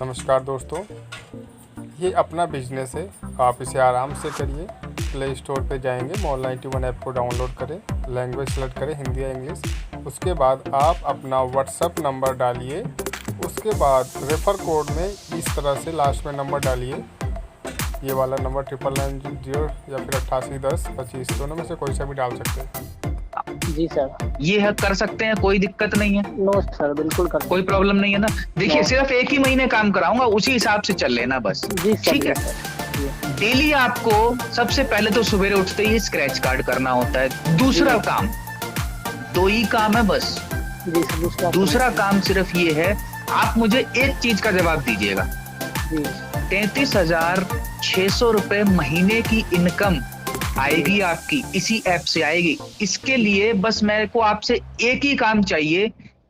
नमस्कार दोस्तों, ये अपना बिजनेस है। आप इसे आराम से करिए। प्ले स्टोर पे जाएंगे, मॉल91 ऐप को डाउनलोड करें, लैंग्वेज सेलेक्ट करें हिंदी या इंग्लिश। उसके बाद आप अपना व्हाट्सएप नंबर डालिए। उसके बाद रेफ़र कोड में इस तरह से लास्ट में नंबर डालिए, ये वाला नंबर 9990 या फिर 881025, दोनों में से कोई सा भी डाल सकते हैं। जी सर। ये है कर सकते हैं, कोई दिक्कत नहीं है। नो सर, बिल्कुल कर कोई प्रॉब्लम नहीं है ना। देखिए सिर्फ एक ही महीने काम कराऊंगा, उसी हिसाब से चल लेना बस। जी सर। ठीक है। डेली आपको सबसे पहले तो सवेरे उठते ही स्क्रैच कार्ड करना होता है। दूसरा काम, दो ही काम है बस। जी सर। दूसरा काम सिर्फ ये है, आप मुझे एक चीज का जवाब दीजिएगा। 33,600 रुपए महीने की इनकम आएगी आपकी, इसी ऐप से आएगी। इसके लिए बस मेरे को आपसे एक ही काम चाहिए।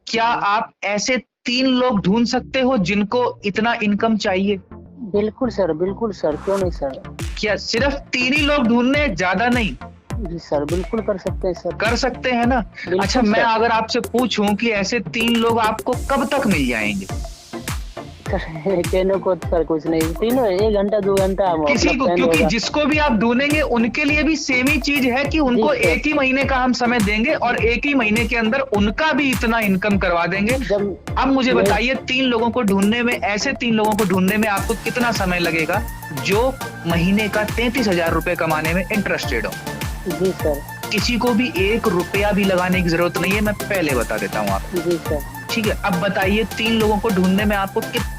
क्या आप ऐसे 3 लोग ढूंढ सकते हो जिनको इतना इनकम चाहिए? बिल्कुल सर, बिल्कुल सर, क्यों नहीं सर। क्या सिर्फ 3 ही लोग ढूंढने, ज्यादा नहीं? जी सर, बिल्कुल कर सकते हैं सर। कर सकते हैं ना। अच्छा, मैं अगर आपसे पूछूं कि ऐसे 3 लोग आपको कब तक मिल जाएंगे? कहने को सर कुछ नहीं, तीनों 1 घंटा 2 घंटा किसी को, क्योंकि जिसको भी आप ढूंढेंगे उनके लिए भी सेम ही चीज है कि उनको एक ही महीने का हम समय देंगे और एक ही महीने के अंदर उनका भी इतना इनकम करवा देंगे। अब मुझे बताइए, 3 लोगों को ढूंढने में, ऐसे 3 लोगों को ढूंढने में आपको कितना समय लगेगा जो महीने का 33,000 रुपए कमाने में इंटरेस्टेड हो? जी सर। किसी को भी 1 रुपया भी लगाने की जरूरत नहीं है, मैं पहले बता देता हूँ आपको। जी सर। ठीक है। अब बताइए, 3 लोगों को ढूंढने में आपको कितना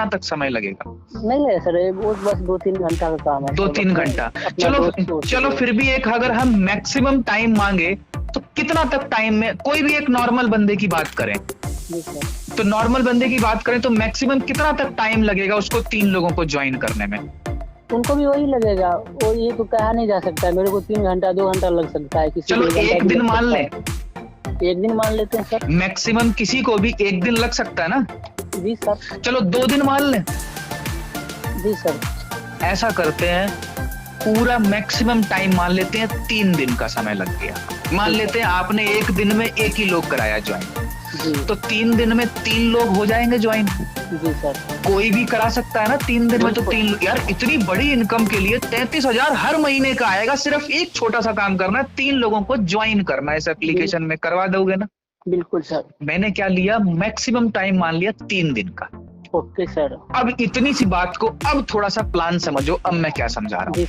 तक समय लगेगा? नहीं सर, वो बस 2-3 घंटा का काम है। 2-3 घंटा। चलो फिर भी एक, अगर हम मैक्सिमम टाइम मांगे तो कितना तक टाइम में, कोई भी एक नॉर्मल बंदे की बात करें तो नॉर्मल बंदे की बात करें तो मैक्सिमम कितना तक टाइम लगेगा उसको 3 लोगों को ज्वाइन करने में? उनको भी वही लगेगा, वो ये तो कहा नहीं जा सकता। मेरे को 3 घंटा 2 घंटा लग सकता है। किसी चलो एक दिन मान ले, 1 दिन मान लेते हैं सर। मैक्सिमम किसी को भी 1 दिन लग सकता है ना। जी सर। चलो 2 दिन मान ले। जी सर। ऐसा करते हैं, पूरा मैक्सिमम टाइम मान लेते हैं 3 दिन का समय लग गया। मान लेते हैं आपने 1 दिन में 1 ही लोग कराया ज्वाइन, तो 3 दिन में 3 लोग हो जाएंगे ज्वाइन। जी सर। कोई भी करा सकता है ना 3 दिन में। तो 3 यार, इतनी बड़ी इनकम के लिए 33,000 हर महीने का आएगा। सिर्फ एक छोटा सा काम करना है, 3 लोगों को ज्वाइन करना है इस एप्लीकेशन में। करवा दोगे ना? बिल्कुल सर। मैंने क्या लिया, मैक्सिमम टाइम मान लिया 3 दिन का। Okay sir. अब इतनी सी बात को अब थोड़ा सा प्लान समझो। अब मैं क्या समझा रहा हूँ।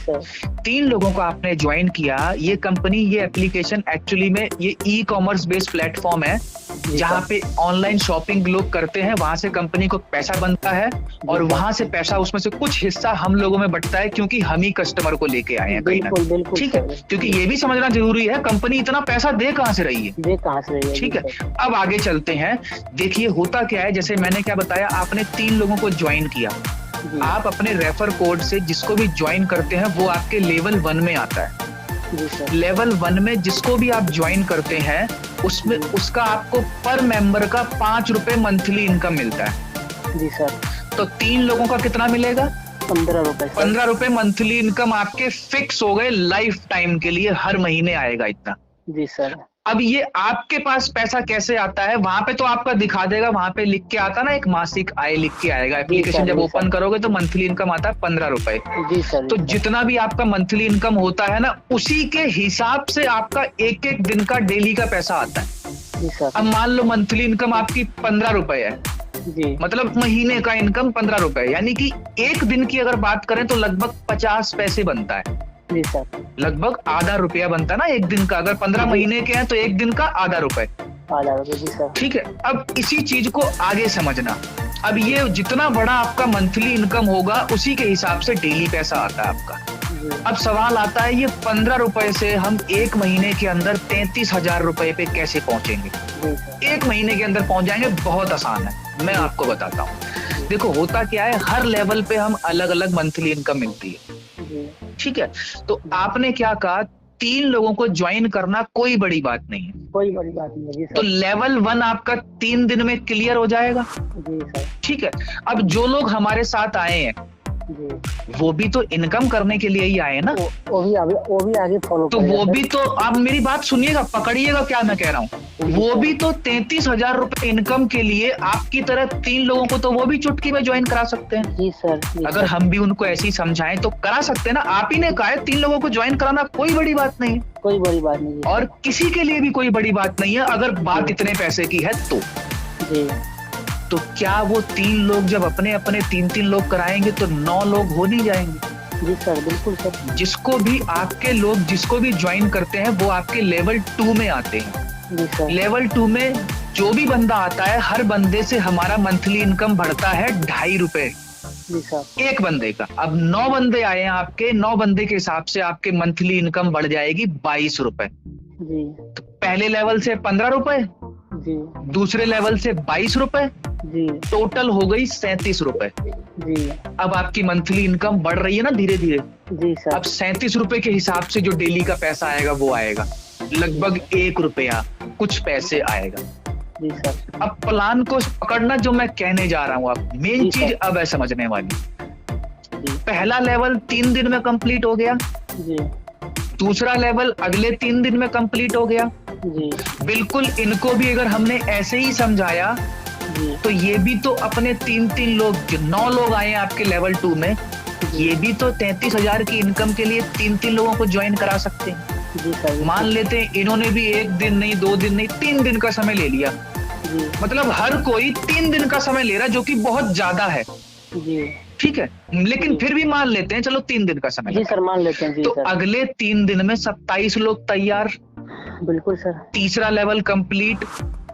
3 लोगों को आपने ज्वाइन किया। ये कंपनी, ये एप्लीकेशन एक्चुअली में ये ई कॉमर्स बेस्ड प्लेटफॉर्म है जहाँ पे ऑनलाइन शॉपिंग लोग करते हैं। वहां से कंपनी को पैसा बनता है और वहां से पैसा, उसमें से कुछ हिस्सा हम लोगों में बंटता है, क्योंकि हम ही कस्टमर को लेके आए हैं कहीं ना। ठीक है, क्योंकि ये भी समझना जरूरी है, कंपनी इतना पैसा दे कहां से रही है। ठीक है, अब आगे चलते हैं। देखिए होता क्या है, जैसे मैंने क्या बताया, आपने 3 लोगों को ज्वाइन किया। आप अपने रेफर कोड से जिसको भी ज्वाइन करते हैं वो आपके लेवल 1 में आता है। लेवल 1 में जिसको भी आप ज्वाइन करते हैं उसमें उसका आपको पर मेंबर का 5 रुपए मंथली इनकम मिलता है। जी सर। तो 3 लोगों का कितना मिलेगा? 15 रुपए। 15 रुपए मंथली इनकम आपके फिक्स हो गए, लाइफ टाइम के लिए हर महीने आएगा इतना। जी सर। अब ये आपके पास पैसा कैसे आता है, वहां पे तो आपका दिखा देगा, वहां पे लिख के आता ना, एक मासिक आय लिख के आएगा। एप्लीकेशन जब ओपन करोगे तो मंथली इनकम आता है 15 रुपए। जी सर। तो जितना भी आपका मंथली इनकम होता है ना, उसी के हिसाब से आपका एक दिन का डेली का पैसा आता है। जी सर। अब मान लो मंथली इनकम आपकी 15 रुपए है, जी, मतलब महीने का इनकम 15 रुपए, यानी कि 1 दिन की अगर बात करें तो लगभग 50 पैसे बनता है। जी सर। लगभग आधा रुपया बनता है ना 1 दिन का। अगर 15 महीने के हैं तो 1 दिन का आधा रुपए। जी सर। ठीक है, अब इसी चीज को आगे समझना। अब ये जितना बड़ा आपका मंथली इनकम होगा उसी के हिसाब से डेली पैसा आता है आपका। अब सवाल आता है, ये 15 रुपए से हम 1 महीने के अंदर 33,000 रुपए पे कैसे पहुंचेंगे? 1 महीने के अंदर पहुंच जाएंगे, बहुत आसान है, मैं आपको बताता हूँ। देखो होता क्या है, हर लेवल पे हम अलग अलग मंथली इनकम मिलती है। ठीक है, तो आपने क्या कहा, 3 लोगों को ज्वाइन करना कोई बड़ी बात नहीं है। कोई बड़ी बात नहीं है जी तो सर। लेवल 1 आपका 3 दिन में क्लियर हो जाएगा। जी सर। ठीक है, अब जो लोग हमारे साथ आए हैं जी, वो भी तो इनकम करने के लिए ही आए हैं ना, वो भी आगे फॉलो तो वो भी तो, आप मेरी बात सुनिएगा, पकड़िएगा क्या मैं कह रहा हूँ, वो भी तो 33,000 रुपए इनकम के लिए आपकी तरह 3 लोगों को तो वो भी चुटकी में ज्वाइन करा सकते हैं। जी सर। जी अगर सर। हम भी उनको ऐसे ही समझाएं तो करा सकते हैं ना। आप ही ने कहा है 3 लोगों को ज्वाइन कराना कोई बड़ी बात नहीं है, कोई बड़ी बात नहीं जी। और किसी के लिए भी कोई बड़ी बात नहीं है अगर बात इतने पैसे की है तो। जी, तो क्या वो 3 लोग जब अपने अपने 3-3 लोग कराएंगे तो 9 लोग हो नहीं जाएंगे? जी सर, बिल्कुल सर। जिसको भी आपके लोग जिसको भी ज्वाइन करते हैं वो आपके लेवल 2 में आते हैं। जी सर। लेवल 2 में जो भी बंदा आता है हर बंदे से हमारा मंथली इनकम बढ़ता है 2.5 रुपए जी सर। एक बंदे का। अब 9 बंदे आए हैं आपके, 9 बंदे के हिसाब से आपके मंथली इनकम बढ़ जाएगी 22 रुपए। जी। तो पहले लेवल से 15 रुपए, जी। दूसरे लेवल से 22 रुपए, जी। टोटल हो गई 37 रुपए। जी। अब आपकी मंथली इनकम बढ़ रही है ना धीरे धीरे। जी सर। अब 37 रुपए के हिसाब से जो डेली का पैसा आएगा वो आएगा लगभग 1 रुपया कुछ पैसे आएगा। जी सर। अब प्लान को पकड़ना जो मैं कहने जा रहा हूँ, आप मेन जी चीज सर। अब है समझने वाली। जी। पहला लेवल 3 दिन में कंप्लीट हो गया, जी। दूसरा लेवल अगले 3 दिन में कंप्लीट हो गया। जी। बिल्कुल इनको भी अगर हमने ऐसे ही समझाया जी। तो ये भी तो अपने 3-3 लोग, जो 9 लोग आए हैं आपके लेवल 2 में, ये भी तो 33,000 की इनकम के लिए 3-3 लोगों को ज्वाइन करा सकते हैं। जी सर। मान लेते हैं इन्होंने भी 1 दिन नहीं, 2 दिन नहीं, 3 दिन का समय ले लिया। जी। मतलब हर कोई 3 दिन का समय ले रहा है जो कि बहुत ज्यादा है। जी। ठीक है, लेकिन फिर भी मान लेते हैं चलो 3 दिन का समय जी लगा। सर, मान लेते हैं। जी तो सर। अगले 3 दिन में 27 लोग तैयार, बिल्कुल सर। तीसरा लेवल कंप्लीट।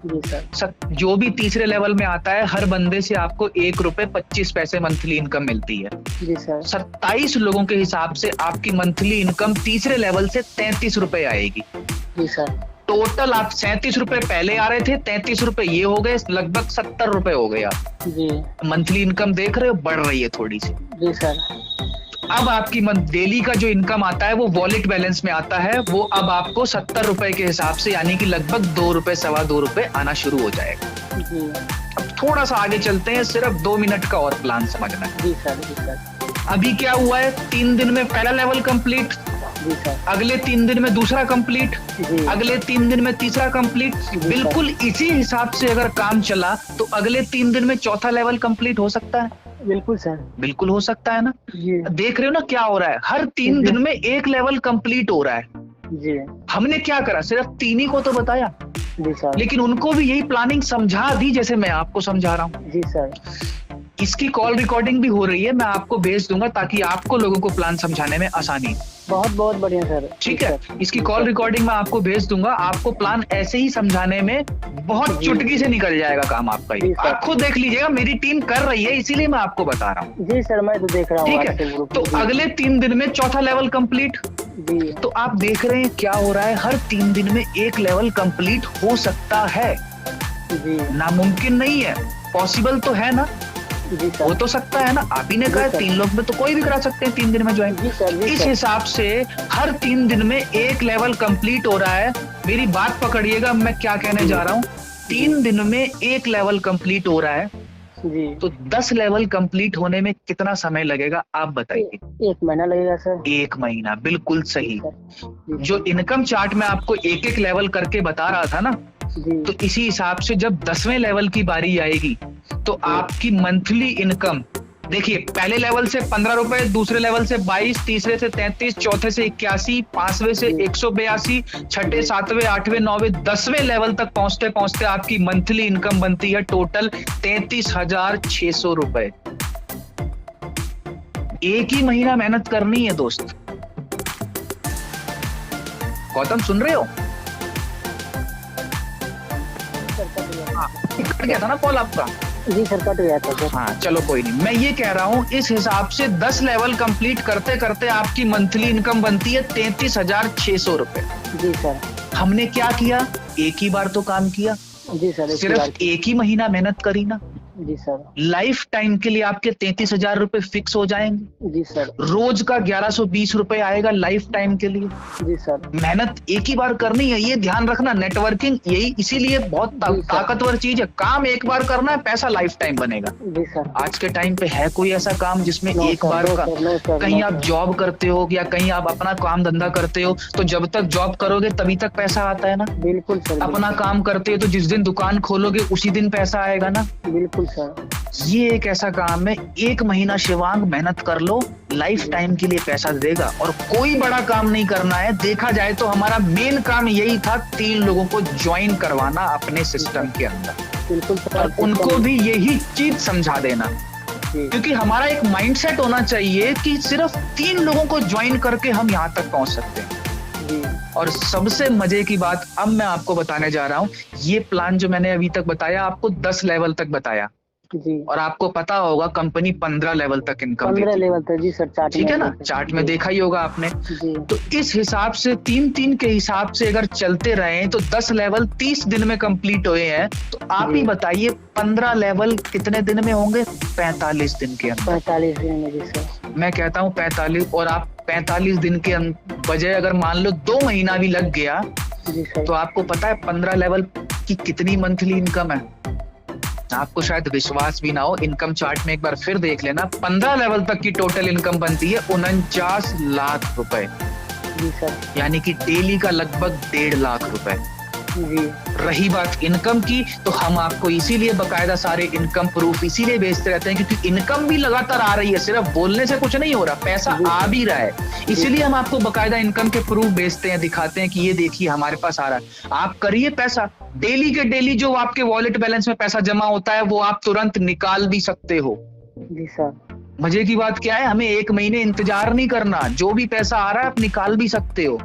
जी सर। जो भी तीसरे लेवल में आता है हर बंदे से आपको 1 रुपए 25 पैसे मंथली इनकम मिलती है। जी सर। 27 लोगों के हिसाब से आपकी मंथली इनकम तीसरे लेवल से 33 रुपए आएगी। जी सर। टोटल आप 37 रुपए पहले आ रहे थे, 33 रुपए ये हो गए, लगभग 70 रुपए हो गए। आप जी। मंथली इनकम देख रहे हो, बढ़ रही है थोड़ी सी। जी सर। अब आपकी डेली का जो इनकम आता है वो वॉलेट बैलेंस में आता है, वो अब आपको 70 रुपए के हिसाब से यानी कि लगभग 2 रुपए 2.25 रुपए आना शुरू हो जाएगा। जी। अब थोड़ा सा आगे चलते हैं, सिर्फ 2 मिनट का और प्लान समझना है। जी सर। जी सर। अभी क्या हुआ है, 3 दिन में पहला लेवल कंप्लीट, जी सर। अगले 3 दिन में दूसरा कंप्लीट, जी। अगले 3 दिन में तीसरा कंप्लीट। सर। बिल्कुल इसी हिसाब से अगर काम चला तो अगले 3 दिन में चौथा लेवल कंप्लीट हो सकता है। बिल्कुल सर। बिल्कुल हो सकता है ना। जी। देख रहे हो ना क्या हो रहा है, हर 3 दिन में एक लेवल कंप्लीट हो रहा है। जी। हमने क्या करा, सिर्फ 3 ही को तो बताया, जी सर। लेकिन उनको भी यही प्लानिंग समझा दी जैसे मैं आपको समझा रहा हूँ। जी सर। इसकी कॉल रिकॉर्डिंग भी हो रही है, मैं आपको भेज दूंगा ताकि आपको लोगों को प्लान समझाने में आसानी। बहुत बहुत बढ़िया सर। ठीक है, इसकी कॉल रिकॉर्डिंग मैं आपको भेज दूंगा। आपको प्लान ऐसे ही समझाने में बहुत जी। चुटकी से निकल जाएगा काम आपका। जी ही सर। आप खुद देख लीजिएगा, मेरी टीम कर रही है इसीलिए मैं आपको बता रहा हूँ। जी सर, मैं तो देख रहा हूँ। ठीक है, WhatsApp ग्रुप तो पे। अगले 3 दिन में चौथा लेवल कंप्लीट। जी। तो आप देख रहे हैं क्या हो रहा है, हर 3 दिन में एक लेवल कंप्लीट हो सकता है। जी। नामुमकिन नहीं है, पॉसिबल तो है ना, जी हो सर। तो सकता है ना। आप ही ने कहा जी सर। 3 लोग में तो कोई भी करा सकते हैं 3 दिन में ज्वाइन। जी सर। जी इस सर। हिसाब से हर 3 दिन में एक लेवल कंप्लीट हो रहा है। मेरी बात पकड़िएगा, मैं क्या कहने जा रहा हूँ। 3 दिन में एक लेवल कंप्लीट हो रहा है, जी। तो 10 लेवल कंप्लीट होने में कितना समय लगेगा आप बताइए। 1 महीना लगेगा सर। 1 महीना, बिल्कुल सही। जी। जो इनकम चार्ट में आपको एक एक लेवल करके बता रहा था ना, जी। तो इसी हिसाब से जब 10वें लेवल की बारी आएगी तो आपकी मंथली इनकम देखिए, पहले लेवल से 15 रुपए, दूसरे लेवल से 22, तीसरे से 33, चौथे से 81, 5वें से 182, छठे, 7वें, 8वें, 9वें, 10वें लेवल तक पहुंचते पहुंचते आपकी मंथली इनकम बनती है टोटल 33,600 रुपए। एक ही महीना मेहनत करनी है दोस्त। गौतम सुन रहे हो? हाँ, कट गया था ना कॉल आपका। जी सर, कट गया था सर। हाँ चलो कोई नहीं, मैं ये कह रहा हूँ इस हिसाब से 10 लेवल कंप्लीट करते करते आपकी मंथली इनकम बनती है 33,600 रुपए। जी सर। हमने क्या किया, एक ही बार तो काम किया, जी सर। सिर्फ एक ही महीना मेहनत करी ना। जी सर। लाइफ टाइम के लिए आपके 33,000 रुपए फिक्स हो जाएंगे। जी सर। रोज का 1120 रुपए आएगा लाइफ टाइम के लिए। जी सर। मेहनत एक ही बार करनी है, ये ध्यान रखना। नेटवर्किंग यही इसीलिए बहुत ताकतवर चीज है। काम एक बार करना है, पैसा लाइफ टाइम बनेगा। जी सर। आज के टाइम पे है कोई ऐसा काम जिसमें एक बार का, कहीं आप जॉब करते हो या कहीं आप अपना काम धंधा करते हो तो जब तक जॉब करोगे तभी तक पैसा आता है ना। बिल्कुल सर। अपना काम करते हो तो जिस दिन दुकान खोलोगे उसी दिन पैसा आएगा ना। बिल्कुल सर। ये एक ऐसा काम है, 1 महीना शिवांग मेहनत कर लो, लाइफ टाइम के लिए पैसा देगा। और कोई बड़ा काम नहीं करना है। देखा जाए तो हमारा मेन काम यही था, 3 लोगों को ज्वाइन करवाना अपने सिस्टम के अंदर। बिल्कुल सर। और उनको भी यही चीज समझा देना, क्योंकि हमारा एक माइंडसेट होना चाहिए कि सिर्फ 3 लोगों को ज्वाइन करके हम यहाँ तक पहुंच सकते हैं। और सबसे मजे की बात अब मैं आपको बताने जा रहा हूँ, ये प्लान जो मैंने अभी तक बताया आपको 10 लेवल तक बताया जी। और आपको पता होगा कंपनी 15 लेवल तक इनकम देती है। 15 लेवल तक जी सर, चार्ट ठीक है ना, चार्ट में देखा ही होगा आपने। जी। तो इस हिसाब से 3-3 के हिसाब से अगर चलते रहे तो 10 लेवल 30 दिन में कंप्लीट हुए हैं। तो आप ही बताइए 15 लेवल कितने दिन में होंगे? 45 दिन के अंदर। 45 दिन में जी सर। मैं कहता हूँ 45, और आप 45 दिन के बजाय अगर मान लो 2 महीना भी लग गया जी सर, तो आपको पता है 15 लेवल की कितनी मंथली इनकम है? आपको शायद विश्वास भी ना हो, इनकम चार्ट में एक बार फिर देख लेना। 15 लेवल तक की टोटल इनकम बनती है 49 लाख रुपए, जी सर। यानी कि डेली का लगभग 1.5 लाख रुपए। जी। रही बात इनकम की, तो हम आपको इसीलिए बकायदा सारे इनकम प्रूफ इसीलिए भेजते रहते हैं क्योंकि इनकम भी लगातार आ रही है, सिर्फ बोलने से कुछ नहीं हो रहा, पैसा आ भी रहा है। इसीलिए हम आपको बकायदा इनकम के प्रूफ भेजते हैं, दिखाते हैं कि ये देखिए हमारे पास आ रहा है। आप करिए पैसा, डेली के डेली जो आपके वॉलेट बैलेंस में पैसा जमा होता है वो आप तुरंत निकाल भी सकते हो। जी सर। मजे की बात क्या है, हमें 1 महीने इंतजार नहीं करना, जो भी पैसा आ रहा है आप निकाल भी सकते हो।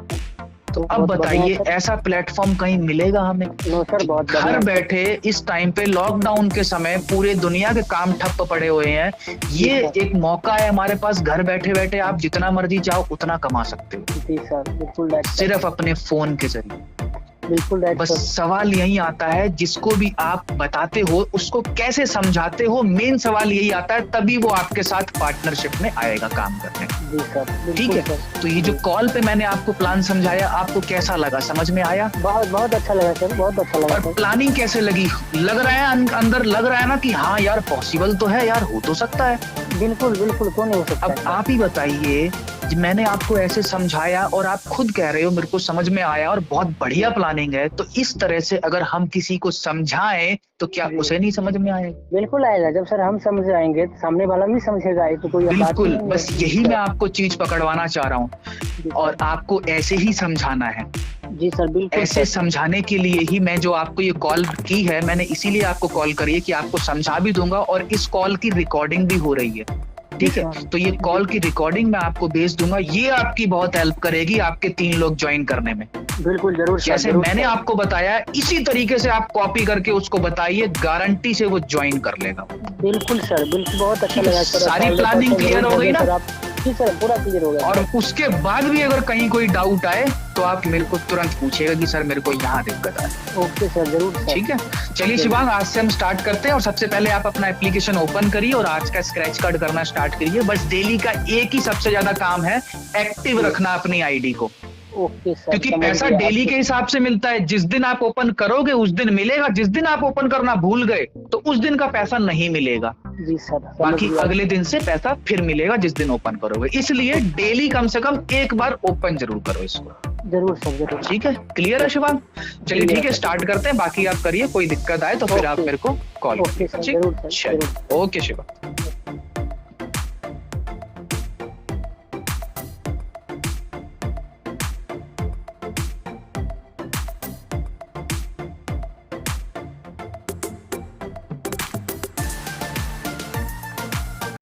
तो अब बताइए ऐसा प्लेटफॉर्म कहीं मिलेगा हमें? नो सर, बहुत घर बैठे इस टाइम पे लॉकडाउन के समय पूरे दुनिया के काम ठप्प पड़े हुए हैं, ये एक मौका है हमारे पास। घर बैठे बैठे आप जितना मर्जी चाहो उतना कमा सकते हो। जी सर, बिल्कुल सिर्फ अपने फोन के जरिए। बिल्कुल। बस सवाल यही आता है, जिसको भी आप बताते हो उसको कैसे समझाते हो, मेन सवाल यही आता है, तभी वो आपके साथ पार्टनरशिप में आएगा काम करने। जी सर, ठीक है। तो ये जो कॉल पे मैंने आपको प्लान समझाया, आपको कैसा लगा, समझ में आया? बहुत अच्छा लगा सर, बहुत अच्छा लगा। और प्लानिंग कैसे लगी? लग रहा है अंदर लग रहा है ना कि हाँ यार पॉसिबल तो है यार, हो तो सकता है। बिल्कुल बिल्कुल, क्यों नहीं हो सकता। अब आप ही बताइए, मैंने आपको ऐसे समझाया और आप खुद कह रहे हो मेरे को समझ में आया और बहुत बढ़िया प्लानिंग है, तो इस तरह से अगर हम किसी को समझाएं तो क्या उसे नहीं समझ में आएगा? बिल्कुल आएगा। जब सर हम समझ आएंगे तो सामने वाला भी समझेगा। तो कोई बिल्कुल, बस यही मैं आपको चीज पकड़वाना चाह रहा हूँ और आपको ऐसे ही समझाना है। जी सर, बिल्कुल। ऐसे समझाने के लिए ही मैं जो आपको ये कॉल की है, मैंने इसीलिए आपको कॉल करी है कि आपको समझा भी दूंगा और इस कॉल की रिकॉर्डिंग भी हो रही है। ठीक है, तो ये कॉल की रिकॉर्डिंग मैं आपको भेज दूंगा, ये आपकी बहुत हेल्प करेगी आपके 3 लोग ज्वाइन करने में। बिल्कुल, जरूर। जैसे मैंने आपको बताया इसी तरीके से आप कॉपी करके उसको बताइए, गारंटी से वो ज्वाइन कर लेगा। बिल्कुल सर, बिल्कुल, बहुत अच्छा लगा सर। सारी प्लानिंग क्लियर हो गई ना? जी सर, पूरा क्लियर हो गया। और उसके बाद भी अगर कहीं कोई डाउट आए तो आप मेरे को तुरंत पूछिएगा कि सर मेरे को यहाँ दिक्कत है। ओके सर, जरूर सर। ठीक है, चलिए शिवांग, आज से हम स्टार्ट करते हैं और सबसे पहले आप अपना एप्लीकेशन ओपन करिए और आज का स्क्रैच कार्ड करना स्टार्ट करिए। बस डेली का एक ही सबसे ज्यादा काम है, एक्टिव रखना अपनी आईडी को। Okay sir. क्योंकि पैसा डेली के हिसाब से मिलता है, जिस दिन आप ओपन करोगे उस दिन मिलेगा, जिस दिन आप ओपन करना भूल गए तो उस दिन का पैसा नहीं मिलेगा। जी सर। बाकी अगले दिन से पैसा फिर मिलेगा जिस दिन ओपन करोगे, इसलिए डेली कम से कम एक बार ओपन जरूर करो इसको। जरूर सर, जरूर। ठीक है, क्लियर है शिवांग? चलिए ठीक है, स्टार्ट करते हैं, बाकी आप करिए, कोई दिक्कत आए तो फिर आप मेरे को कॉल ओके सर, जरूर सर। ओके शिवांग।